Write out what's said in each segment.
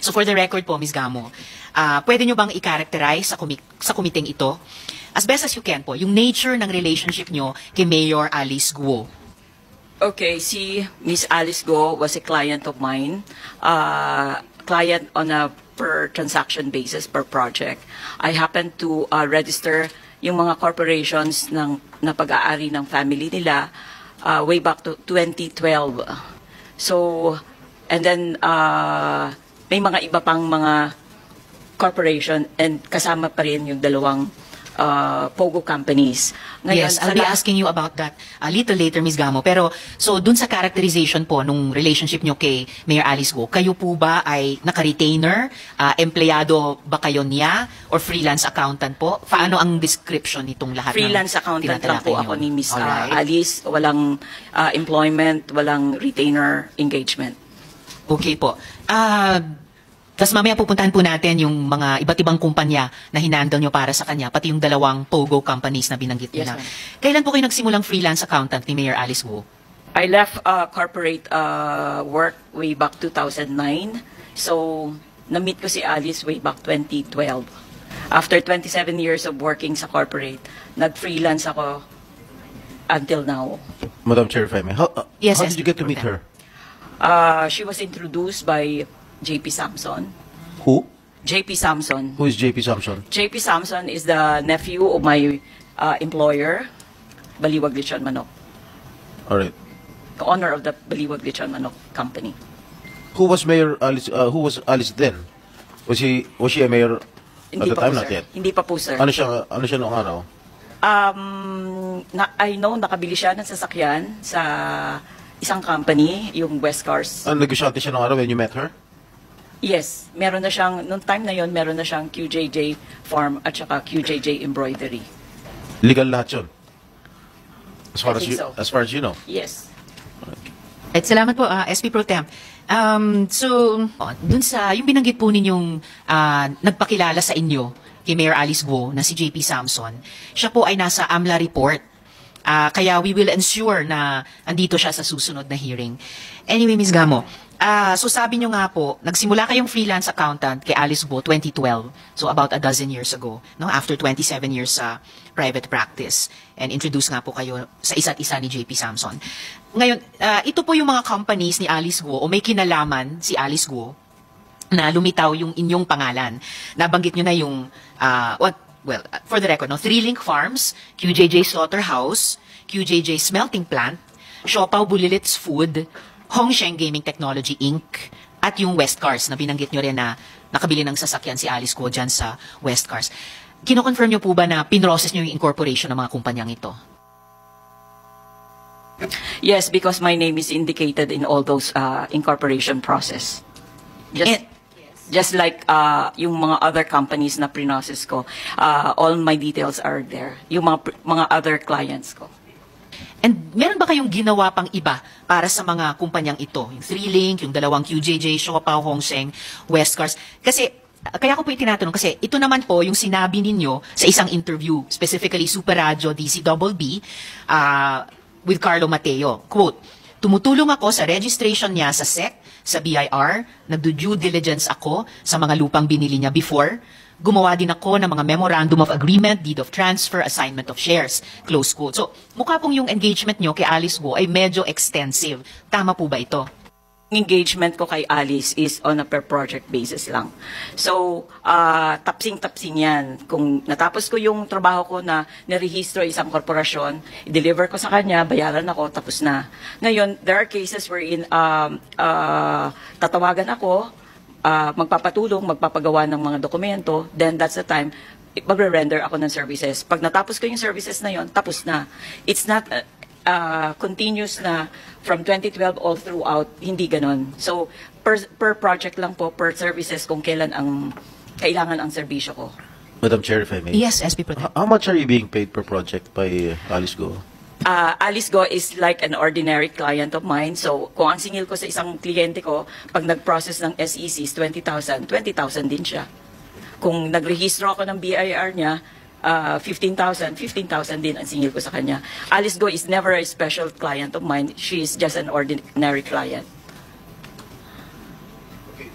So for the record po, Ms. Gamo, pwede nyo bang i-characterize sa kumiting ito, as best as you can po, yung nature ng relationship nyo kay Mayor Alice Guo? Okay, si Miss Alice Go was a client of mine, client on a per transaction basis, per project. I happened to register yung mga corporations na pag-aari ng family nila way back to 2012. So, and then may mga iba pang mga corporation and kasama pa rin yung dalawang Pogo companies. Ngayon, Yes, I'll be asking you about that a little later, Ms. Gamo. Pero, so, dun sa characterization po nung relationship nyo kay Mayor Alice Guo, kayo po ba ay naka-retainer? Empleyado ba kayo niya? Or freelance accountant po? Paano ang description nitong lahat? Freelance accountant lang po ako ni Miss Alright. Alice. Walang employment, walang retainer engagement. Okay po. Tapos mamaya pupuntahan po natin yung mga iba't ibang kumpanya na hinandle nyo para sa kanya, pati yung dalawang Pogo companies na binanggit nyo Yes, na. ma'am. Kailan po kayo nagsimulang freelance accountant ni Mayor Alice Guo? I left corporate work way back 2009. So, na-meet ko si Alice way back 2012. After 27 years of working sa corporate, nag-freelance ako until now. Madam Chair, if I may, how Yes, did you get to meet her? She was introduced by JP Samson. Who? JP Samson. Who is JP Samson? JP Samson is the nephew of my employer, Baliwag Lechon Manok, All right. the owner of the Baliwag Lechon Manok company. Who was Mayor Alice? Who was Alice then? Was she a mayor at the time? po, Not sir. yet. Hindi pa po, sir. Ano siya noong araw? I know nakabili siya ng sasakyan sa isang company, yung West Cars. Negosyante siya noong araw when you met her? Yes, meron na siyang, nung time na yon meron na siyang QJJ Farm at saka QJJ Embroidery. Legal lahat yun? As far I as think you, so. as far as you know. Yes. At salamat po, SP Pro Tem. Dun sa, yung binanggit po ninyong nagpakilala sa inyo kay Mayor Alice Guo na si JP Samson, siya po ay nasa AMLA report. Kaya we will ensure na andito siya sa susunod na hearing. Anyway, Ms. Gamo, so sabi nyo nga po, nagsimula kayong freelance accountant kay Alice Guo 2012, so about a dozen years ago, no? After 27 years sa private practice. And introduce nga po kayo sa isa't isa ni JP Samson. Ngayon, ito po yung mga companies ni Alice Guo o may kinalaman si Alice Guo na lumitaw yung inyong pangalan. Nabanggit nyo na yung, for the record, no, Three Link Farms, QJJ Slaughterhouse, QJJ Smelting Plant, Siopaw Bulilits Food, Hongsheng Gaming Technology Inc., at yung West Cars na binanggit nyo rin na nakabili ng sasakyan si Alice Guo dyan sa West Cars. Kino-confirm nyo po ba na pinrocess nyo yung incorporation ng mga kumpanyang ito? Yes, because my name is indicated in all those incorporation process. Just like yung mga other companies na pre-process ko, all my details are there. Yung mga other clients ko. And meron ba kayong ginawa pang iba para sa mga kumpanyang ito? Yung Three Link, yung dalawang QJJ, Siopaw, Hongsheng, West Cars. Kasi, kaya ko po itinatanong, kasi ito naman po yung sinabi ninyo sa isang interview, specifically Super Radio DCBB, with Carlo Mateo. Quote, "Tumutulong ako sa registration niya sa SEC, sa BIR, nagdo-due diligence ako sa mga lupang binili niya before. Gumawa din ako ng mga memorandum of agreement, deed of transfer, assignment of shares." Close quote. So, mukha pong yung engagement nyo kay Alice Guo ay medyo extensive. Tama po ba ito? Engagement ko kay Alice is on a per project basis lang. So, tapsing-tapsing yan. Kung natapos ko yung trabaho ko na nirehistro isang korporasyon, i-deliver ko sa kanya, bayaran ako, tapos na. Ngayon, there are cases wherein tatawagan ako, magpapatulong, magpapagawa ng mga dokumento, then that's the time magre-render ako ng services. Pag natapos ko yung services na yon, tapos na. It's not continuous na from 2012 all throughout, hindi ganon. So, per project lang po, per services kung kailan ang kailangan ang serbisyo ko. Madam Chair, if I may. Yes, SP Pro Tem. How much are you being paid per project by Alice Go? Alice Go is like an ordinary client of mine. So, kung ang singil ko sa isang kliyente ko, pag nag-process ng SECs, 20,000 din siya. Kung nagrehistro ako ng BIR niya, 15,000 din ang singil ko sa kanya. Alice Go is never a special client of mine. She is just an ordinary client. Okay,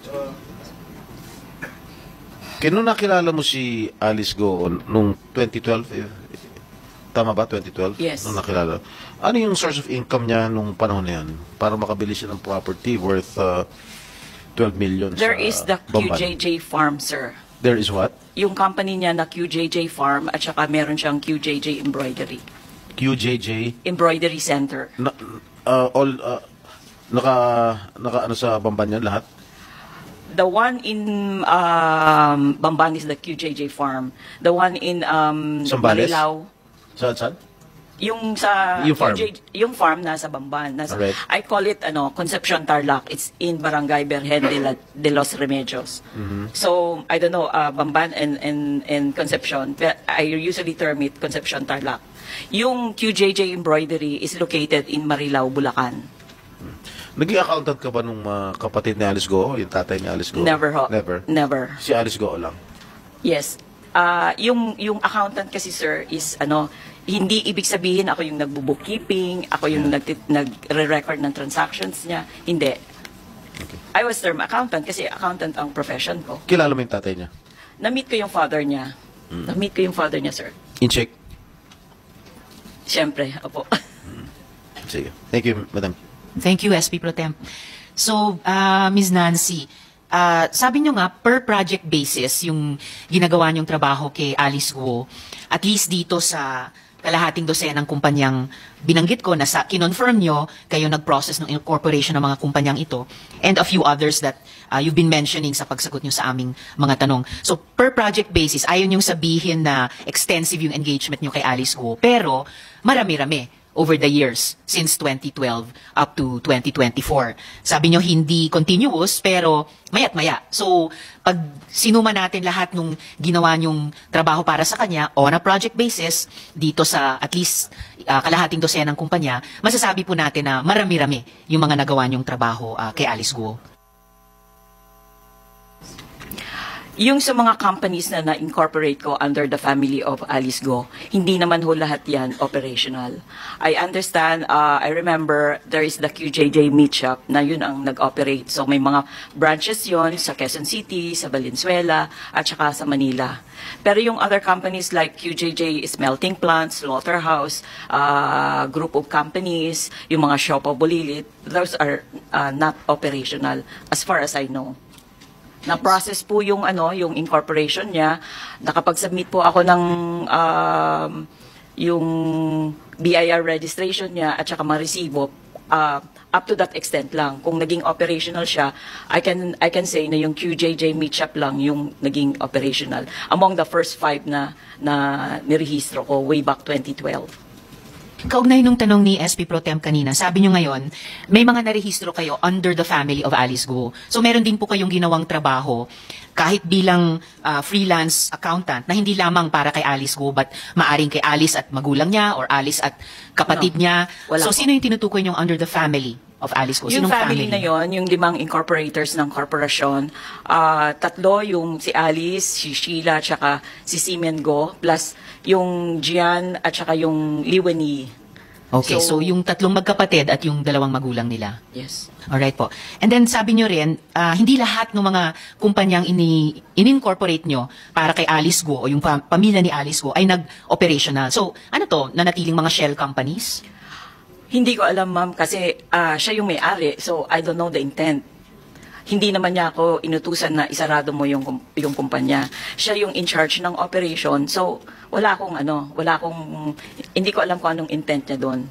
Nung nakilala mo si Alice Go nung 2012, tama ba, 2012? Yes. Nung nakilala. Ano yung source of income niya nung panahon na yan? Para makabili siya ng property worth 12 million There sa is the Bamban. QJJ Farm, sir. There is what? Yung company niya na QJJ Farm at saka meron siyang QJJ Embroidery. QJJ? Embroidery Center. Naka ano sa Bamban yan lahat? The one in Bamban is the QJJ Farm. The one in Zambales? Marilao, Saan? yung sa Yung farm? yung farm nasa Bamban. Alright. I call it Concepcion Tarlac. It's in Barangay Berhen de los Remedios. So I don't know Bamban and Concepcion. But I usually term it Concepcion Tarlac. Yung QJJ Embroidery is located in Marilao, Bulacan. Naging accountant ka ba nung kapatid ni Alice Go? Yung tatay ni Alice Go? Never ho. Never? Never. Si Alice Go lang? Yes. Yung accountant kasi sir is hindi ibig sabihin ako yung nagbo-bookkeeping, ako yung nagre-record ng transactions niya. Hindi. Okay. I was term accountant kasi accountant ang profession ko. Kilala mo yung tatay niya? Na-meet ko yung father niya. Na-meet ko yung father niya, sir. In-check? Siyempre, opo. Sige. Thank you, madam. Thank you, SP Pro Temp. So, Ms. Nancy, sabi nyo nga, per project basis, yung ginagawa nyong trabaho kay Alice Guo, at least dito sa kalahating dosenang kumpanyang binanggit ko na kinonfirm nyo, kayo nag-process ng incorporation ng mga kumpanyang ito, and a few others that you've been mentioning sa pagsagot nyo sa aming mga tanong. So, per project basis, ayaw nyong sabihin na extensive yung engagement nyo kay Alice Guo, pero marami-rami over the years since 2012 up to 2024. Sabi nyo hindi continuous pero mayat-maya. So pag sinuma natin lahat nung ginawa nyong trabaho para sa kanya on a project basis dito sa at least kalahating dosenang kumpanya, masasabi po natin na marami-rami yung mga nagawa nyong trabaho kay Alice Guo. Yung sa mga companies na na-incorporate ko under the family of Alice Go, hindi naman ho lahat yan operational. I understand, I remember there is the QJJ Meat Shop na yun ang nag-operate. So may mga branches yon sa Quezon City, sa Valenzuela, at saka sa Manila. Pero yung other companies like QJJ Smelting Plant, Slaughterhouse, group of companies, yung mga shop of Bulilit, those are not operational as far as I know. Na-process po yung yung incorporation niya. Nakapag-submit po ako ng yung BIR registration niya at saka ma-resibo up to that extent lang. Kung naging operational siya, I can say na yung QJJ Meat Shop lang yung naging operational among the first 5 na nirehistro ko way back 2012. Kaugnay nung tanong ni SP Pro Temp kanina, sabi nyo ngayon, may mga narehistro kayo under the family of Alice Guo. So meron din po kayong ginawang trabaho kahit bilang freelance accountant na hindi lamang para kay Alice Guo but maaring kay Alice at magulang niya or Alice at kapatid niya. Wala So po. sino yung tinutukoy nyong under the family of Alice Guo? Yung Sinong family na yon, yung 5 incorporators ng korporasyon, 3 yung si Alice, si Sheila, tsaka si Simeon Go, plus yung Gian at saka yung Liwani. Okay, so yung 3 magkapatid at yung 2 magulang nila. Yes. Alright po. And then sabi nyo rin, hindi lahat ng mga kumpanyang in-incorporate nyo para kay Alice Guo o yung pamilya ni Alice Guo ay nag-operational. So ano to, nanatiling mga shell companies? Hindi ko alam, ma'am, kasi siya yung may-ari, so I don't know the intent. Hindi naman niya ako inutusan na isarado mo yung kumpanya. Siya yung in charge ng operation, so hindi ko alam kung anong intent niya doon.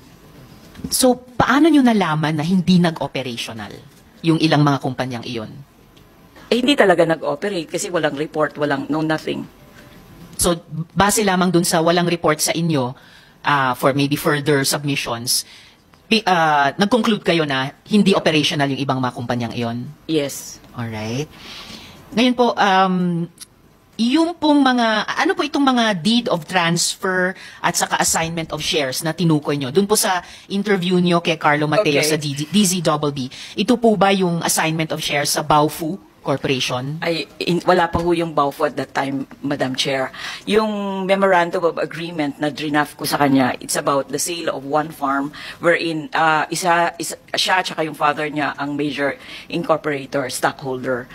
So paano nyo nalaman na hindi nag-operational yung ilang mga kumpanyang iyon? Hindi talaga nag-operate kasi walang report, nothing. So base lamang dun sa walang report sa inyo for maybe further submissions, nag-conclude kayo na hindi operational yung ibang mga kumpanyang iyon? Yes. Alright. Ngayon po, yung pong ano po itong mga deed of transfer at saka assignment of shares na tinukoy nyo? Doon po sa interview nyo kay Carlo Mateo Okay. sa DZBB, ito po ba yung assignment of shares sa Baofu Corporation? Wala pa ho yung BAUFO at that time, Madam Chair. Yung memorandum of agreement na draft ko sa kanya, it's about the sale of one farm wherein siya at saka yung father niya ang major incorporator, stockholder.